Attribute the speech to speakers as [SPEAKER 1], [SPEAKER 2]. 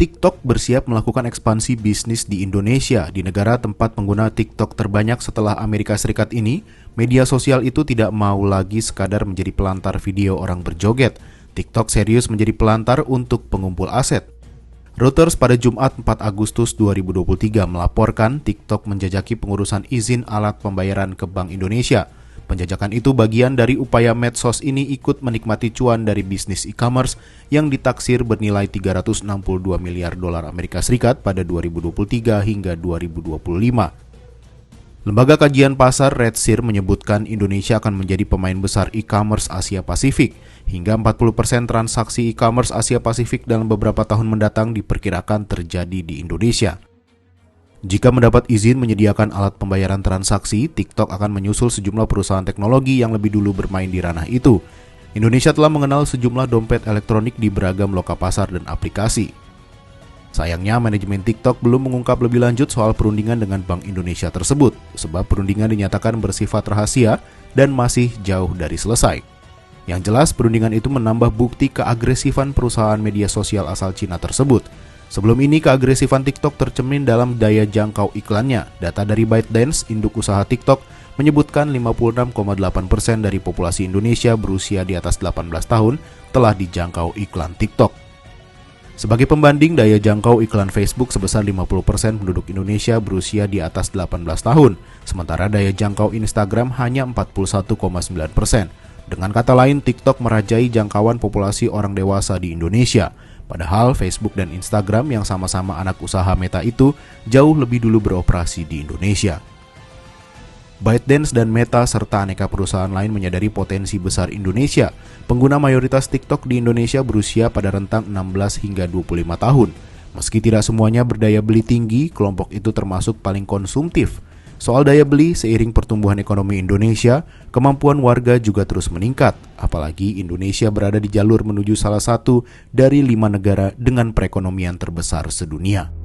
[SPEAKER 1] TikTok bersiap melakukan ekspansi bisnis di Indonesia. Di negara tempat pengguna TikTok terbanyak setelah Amerika Serikat ini, media sosial itu tidak mau lagi sekadar menjadi pelantar video orang berjoget. TikTok serius menjadi pelantar untuk pengumpul aset. Reuters pada Jumat 4 Agustus 2023 melaporkan TikTok menjajaki pengurusan izin alat pembayaran ke Bank Indonesia. Penjajakan itu bagian dari upaya medsos ini ikut menikmati cuan dari bisnis e-commerce yang ditaksir bernilai 362 miliar dolar Amerika Serikat pada 2023 hingga 2025. Lembaga kajian pasar Redseer menyebutkan Indonesia akan menjadi pemain besar e-commerce Asia Pasifik. Hingga 40% transaksi e-commerce Asia Pasifik dalam beberapa tahun mendatang diperkirakan terjadi di Indonesia. Jika mendapat izin menyediakan alat pembayaran transaksi, TikTok akan menyusul sejumlah perusahaan teknologi yang lebih dulu bermain di ranah itu. Indonesia telah mengenal sejumlah dompet elektronik di beragam lokapasar dan aplikasi. Sayangnya, manajemen TikTok belum mengungkap lebih lanjut soal perundingan dengan Bank Indonesia tersebut, sebab perundingan dinyatakan bersifat rahasia dan masih jauh dari selesai. Yang jelas, perundingan itu menambah bukti keagresifan perusahaan media sosial asal Cina tersebut. Sebelum ini, keagresifan TikTok tercermin dalam daya jangkau iklannya. Data dari ByteDance, induk usaha TikTok, menyebutkan 56,8% dari populasi Indonesia berusia di atas 18 tahun telah dijangkau iklan TikTok. Sebagai pembanding, daya jangkau iklan Facebook sebesar 50% penduduk Indonesia berusia di atas 18 tahun, sementara daya jangkau Instagram hanya 41,9%. Dengan kata lain, TikTok merajai jangkauan populasi orang dewasa di Indonesia. Padahal Facebook dan Instagram yang sama-sama anak usaha Meta itu jauh lebih dulu beroperasi di Indonesia. ByteDance dan Meta serta aneka perusahaan lain menyadari potensi besar Indonesia. Pengguna mayoritas TikTok di Indonesia berusia pada rentang 16 hingga 25 tahun. Meski tidak semuanya berdaya beli tinggi, kelompok itu termasuk paling konsumtif. Soal daya beli, seiring pertumbuhan ekonomi Indonesia, kemampuan warga juga terus meningkat. Apalagi Indonesia berada di jalur menuju salah satu dari 5 negara dengan perekonomian terbesar sedunia.